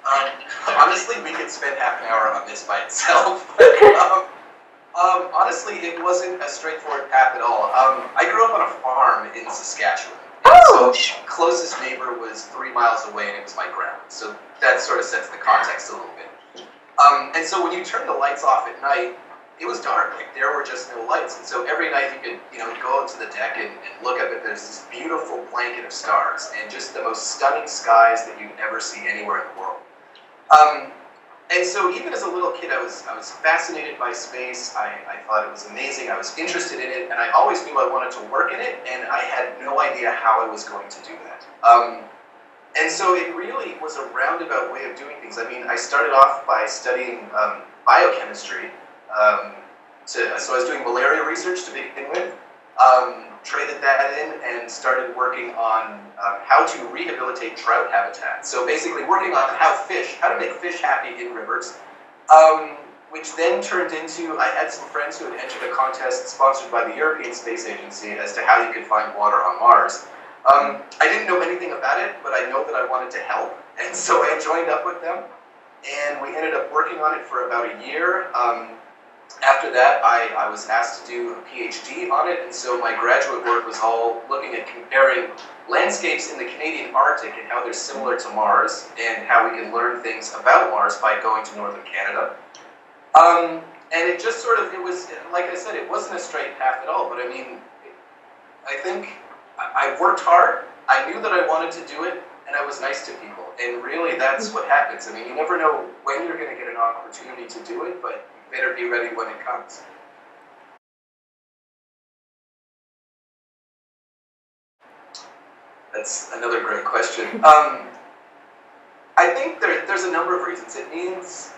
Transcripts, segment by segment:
Um, Honestly, we could spend half an hour on this by itself. Honestly, it wasn't a straightforward path at all. I grew up on a farm in Saskatchewan. And so the closest neighbor was 3 miles away, and it was my grandma. So that sort of sets the context a little bit. And so when you turn the lights off at night, it was dark. Like, there were just no lights. And so every night you could, go out to the deck and look up, and there's this beautiful blanket of stars and just the most stunning skies that you'd ever see anywhere in the world. And so even as a little kid, I was fascinated by space. I thought it was amazing. I was interested in it, and I always knew I wanted to work in it, and I had no idea how I was going to do that. And so it really was a roundabout way of doing things. I mean, I started off by studying biochemistry. So I was doing malaria research to begin with, traded that in, and started working on how to rehabilitate trout habitats. So basically working on how to make fish happy in rivers, which then turned into, I had some friends who had entered a contest sponsored by the European Space Agency as to how you could find water on Mars. I didn't know anything about it, but I know that I wanted to help, and so I joined up with them, and we ended up working on it for about a year. After that, I was asked to do a PhD on it, and so my graduate work was all looking at comparing landscapes in the Canadian Arctic and how they're similar to Mars, and how we can learn things about Mars by going to northern Canada. And it just it was, like I said, it wasn't a straight path at all, but I mean, I think I worked hard, I knew that I wanted to do it, and I was nice to people, and really that's what happens. I mean, you never know when you're going to get an opportunity to do it, but better be ready when it comes. That's another great question. I think there's a number of reasons. It means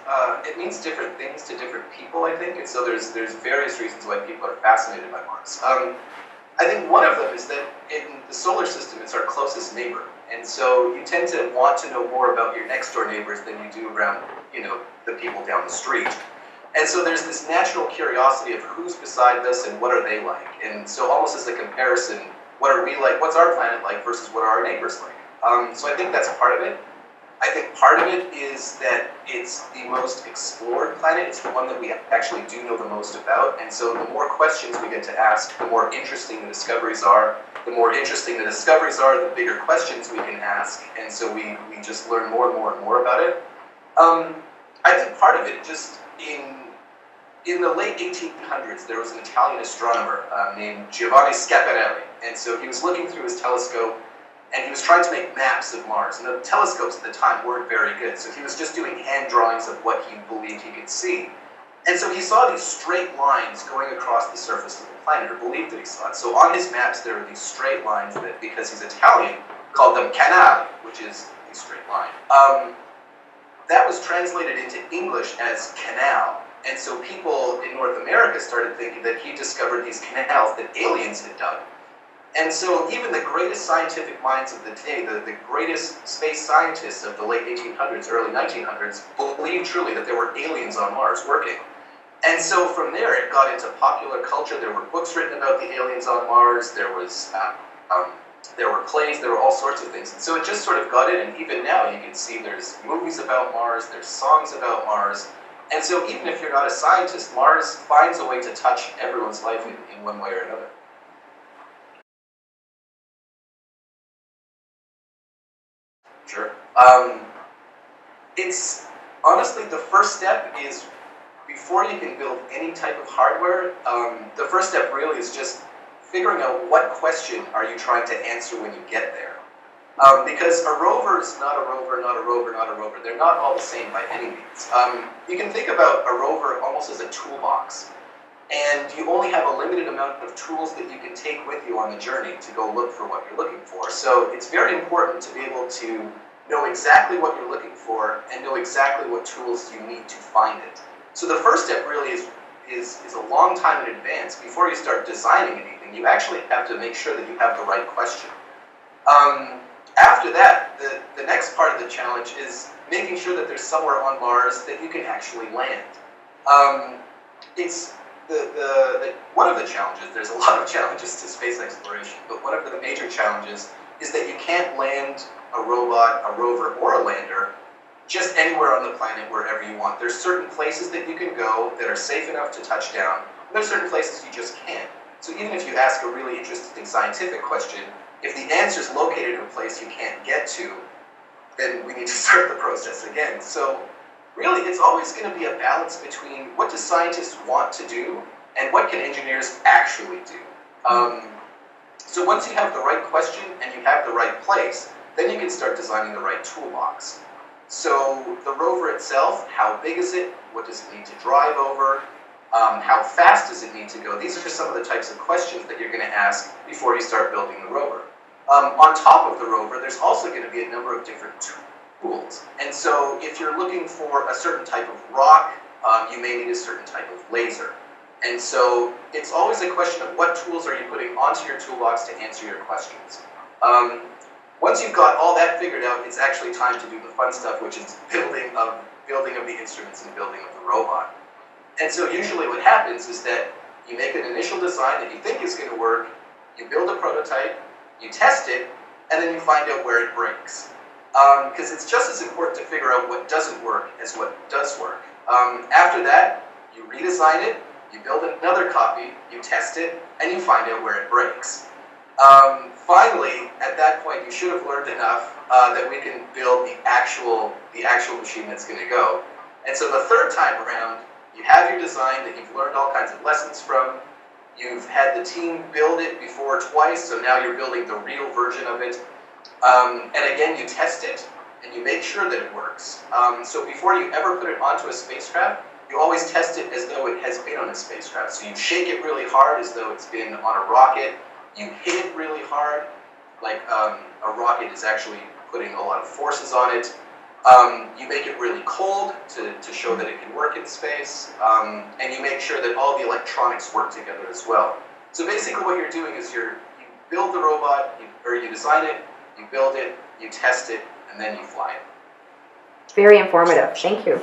different things to different people, I think, and so there's various reasons why people are fascinated by Mars. I think one of them is that in the solar system, it's our closest neighbor, and so you tend to want to know more about your next door neighbors than you do around, the people down the street. And so there's this natural curiosity of who's beside us and what are they like. And so almost as a comparison, what are we like, what's our planet like versus what are our neighbors like? So I think that's part of it. I think part of it is that it's the most explored planet. It's the one that we actually do know the most about. And so the more questions we get to ask, the more interesting the discoveries are. The more interesting the discoveries are, the bigger questions we can ask. And so we just learn more and more and more about it. I think part of it just, in the late 1800s, there was an Italian astronomer named Giovanni Schiaparelli, and so he was looking through his telescope, and he was trying to make maps of Mars, and the telescopes at the time weren't very good, so he was just doing hand drawings of what he believed he could see. And so he saw these straight lines going across the surface of the planet, or believed that he saw it. So on his maps, there are these straight lines that, because he's Italian, called them canali, which is a straight line. That was translated into English as canal. And so people in North America started thinking that he discovered these canals that aliens had dug. And so even the greatest scientific minds of the day, the greatest space scientists of the late 1800s, early 1900s, believed truly that there were aliens on Mars working. And so from there, it got into popular culture. There were books written about the aliens on Mars. There were plays. There were all sorts of things. And so it just sort of got in. And even now, you can see there's movies about Mars. There's songs about Mars. And so even if you're not a scientist, Mars finds a way to touch everyone's life in one way or another. Sure. It's honestly, the first step is, before you can build any type of hardware, the first step really is just figuring out what question are you trying to answer when you get there. Because a rover is not a rover, not a rover, not a rover. They're not all the same by any means. You can think about a rover almost as a toolbox. And you only have a limited amount of tools that you can take with you on the journey to go look for what you're looking for. So it's very important to be able to know exactly what you're looking for and know exactly what tools you need to find it. So the first step really is a long time in advance. Before you start designing anything, you actually have to make sure that you have the right question. After that, the next part of the challenge is making sure that there's somewhere on Mars that you can actually land. It's one of the challenges, there's a lot of challenges to space exploration, but one of the major challenges is that you can't land a robot, a rover, or a lander just anywhere on the planet, wherever you want. There's certain places that you can go that are safe enough to touch down, and there's certain places you just can't. So even if you ask a really interesting scientific question, if the answer is located in a place you can't get to, then we need to start the process again. So really, it's always going to be a balance between what do scientists want to do and what can engineers actually do. So once you have the right question and you have the right place, then you can start designing the right toolbox. So the rover itself, how big is it? What does it need to drive over? How fast does it need to go? These are some of the types of questions that you're going to ask before you start building the rover. On top of the rover, there's also going to be a number of different tools. And so if you're looking for a certain type of rock, you may need a certain type of laser. And so it's always a question of what tools are you putting onto your toolbox to answer your questions. Once you've got all that figured out, it's actually time to do the fun stuff, which is building of the instruments and building of the robot. And so usually what happens is that you make an initial design that you think is going to work, you build a prototype, you test it, and then you find out where it breaks. Because it's just as important to figure out what doesn't work as what does work. After that, you redesign it, you build another copy, you test it, and you find out where it breaks. Finally, at that point, you should have learned enough that we can build the actual machine that's going to go. And so the third time around, you have your design that you've learned all kinds of lessons from. You've had the team build it before twice, so now you're building the real version of it. And again, you test it, and you make sure that it works. So before you ever put it onto a spacecraft, you always test it as though it has been on a spacecraft. So you shake it really hard as though it's been on a rocket. You hit it really hard, like a rocket is actually putting a lot of forces on it. You make it really cold to show that it can work in space. And you make sure that all the electronics work together as well. So basically what you're doing is you build the robot, you design it, you build it, you test it, and then you fly it. Very informative. Thank you.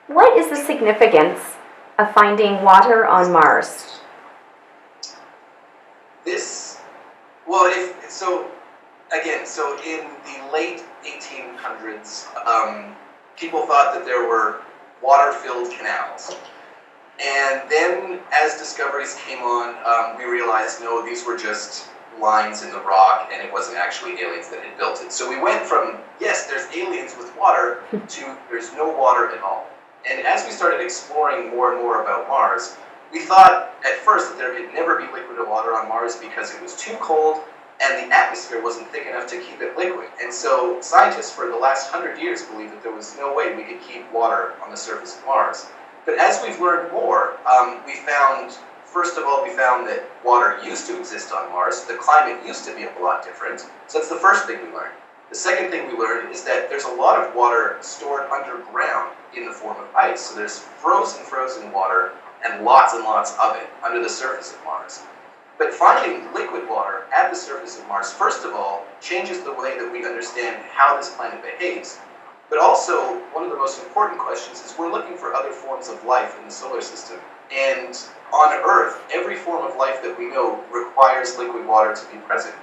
What is the significance of finding water on Mars? So in the late 1800s, people thought that there were water-filled canals. And then as discoveries came on, we realized, no, these were just lines in the rock, and it wasn't actually aliens that had built it. So we went from, yes, there's aliens with water, to there's no water at all. And as we started exploring more and more about Mars, we thought at first that there could never be liquid water on Mars because it was too cold and the atmosphere wasn't thick enough to keep it liquid. And so scientists for the last 100 years believed that there was no way we could keep water on the surface of Mars. But as we've learned more, first of all, we found that water used to exist on Mars. The climate used to be a lot different. So that's the first thing we learned. The second thing we learned is that there's a lot of water stored underground in the form of ice. So there's frozen water and lots of it under the surface of Mars. But finding liquid water at the surface of Mars, first of all, changes the way that we understand how this planet behaves. But also, one of the most important questions is we're looking for other forms of life in the solar system. And on Earth, every form of life that we know requires liquid water to be present.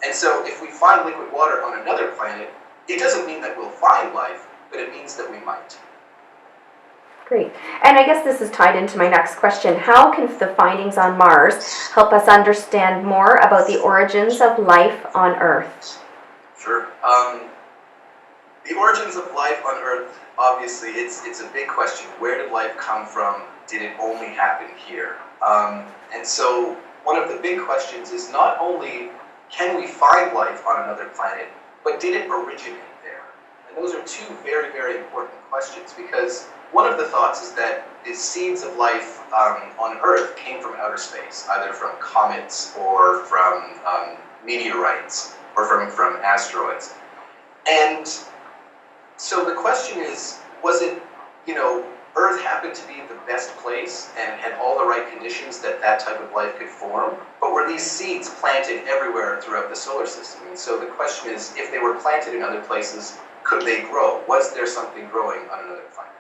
And so if we find liquid water on another planet, it doesn't mean that we'll find life, but it means that we might. Great. And I guess this is tied into my next question. How can the findings on Mars help us understand more about the origins of life on Earth? Sure. The origins of life on Earth, obviously, it's a big question. Where did life come from? Did it only happen here? And so one of the big questions is not only can we find life on another planet, but did it originate there? And those are two very, very important questions, because one of the thoughts is that the seeds of life on Earth came from outer space, either from comets or from meteorites or from asteroids. And so the question is, was it, Earth happened to be the best place and had all the right conditions that type of life could form, but were these seeds planted everywhere throughout the solar system? And so the question is, if they were planted in other places, could they grow? Was there something growing on another planet?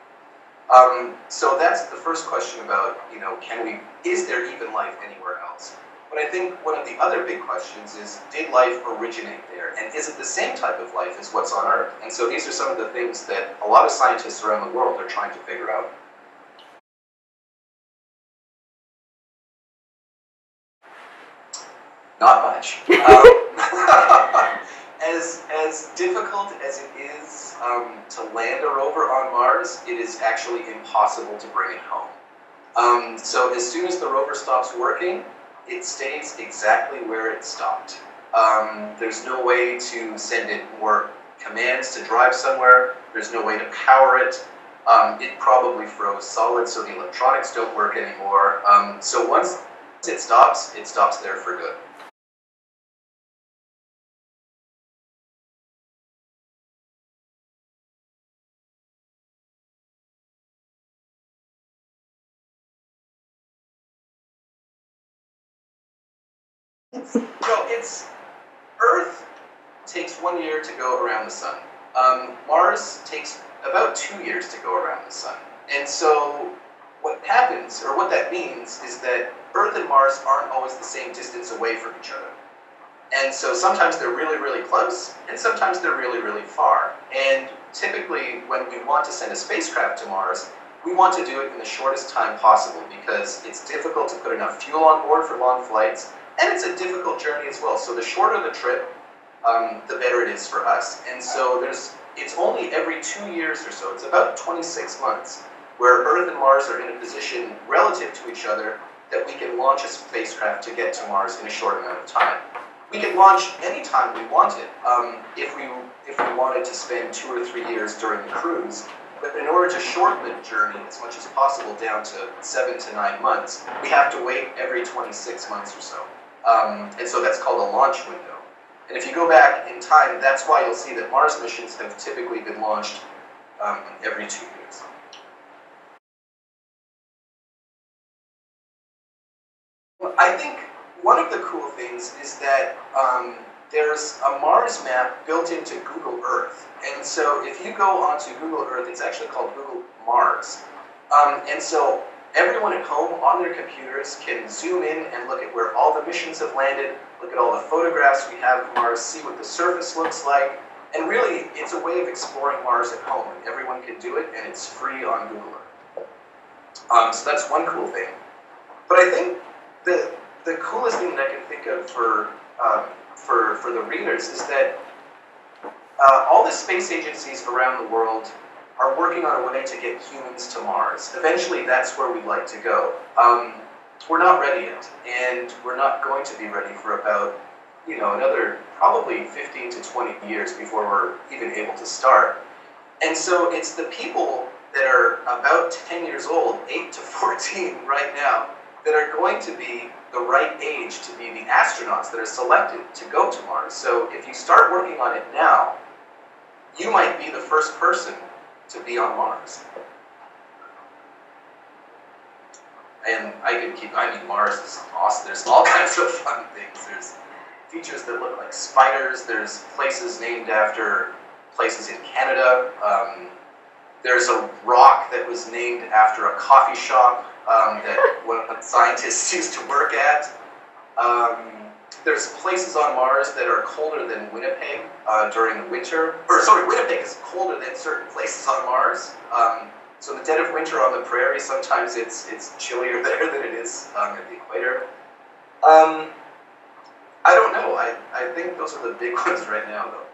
So that's the first question about, is there even life anywhere else? But I think one of the other big questions is, did life originate there? And is it the same type of life as what's on Earth? And so these are some of the things that a lot of scientists around the world are trying to figure out. Not much. As difficult as it is to land a rover on Mars, it is actually impossible to bring it home. So as soon as the rover stops working, it stays exactly where it stopped. There's no way to send it more commands to drive somewhere. There's no way to power it. It probably froze solid, so the electronics don't work anymore. So once it stops there for good. It's Earth takes 1 year to go around the sun. Mars takes about 2 years to go around the sun. And so what happens, or what that means, is that Earth and Mars aren't always the same distance away from each other. And so sometimes they're really, really close, and sometimes they're really, really far. And typically, when we want to send a spacecraft to Mars, we want to do it in the shortest time possible because it's difficult to put enough fuel on board for long flights, and it's a difficult journey as well. So the shorter the trip, the better it is for us. And so it's only every 2 years or so, it's about 26 months, where Earth and Mars are in a position relative to each other that we can launch a spacecraft to get to Mars in a short amount of time. We can launch anytime we wanted, if we wanted to spend 2 or 3 years during the cruise. But in order to shorten the journey as much as possible down to 7 to 9 months, we have to wait every 26 months or so. And so that's called a launch window. And if you go back in time, that's why you'll see that Mars missions have typically been launched every 2 years. Well, I think one of the cool things is that there's a Mars map built into Google Earth. And so if you go onto Google Earth, it's actually called Google Mars. And so everyone at home on their computers can zoom in and look at where all the missions have landed, look at all the photographs we have of Mars, see what the surface looks like. And really, it's a way of exploring Mars at home. And everyone can do it, and it's free on Google Earth. So that's one cool thing. But I think the coolest thing that I can think of for the readers is that all the space agencies around the world are working on a way to get humans to Mars. Eventually, that's where we'd like to go. We're not ready yet, and we're not going to be ready for about, another probably 15 to 20 years before we're even able to start. And so it's the people that are about 10 years old, 8 to 14 right now, that are going to be the right age to be the astronauts that are selected to go to Mars. So if you start working on it now, you might be the first person to be on Mars. And Mars is awesome. There's all kinds of fun things. There's features that look like spiders. There's places named after places in Canada. There's a rock that was named after a coffee shop that one of the scientists used to work at. There's places on Mars that are colder than Winnipeg during the winter. Winnipeg is colder than certain places on Mars. So in the dead of winter on the prairie, sometimes it's chillier there than it is at the equator. I don't know. I think those are the big ones right now, though.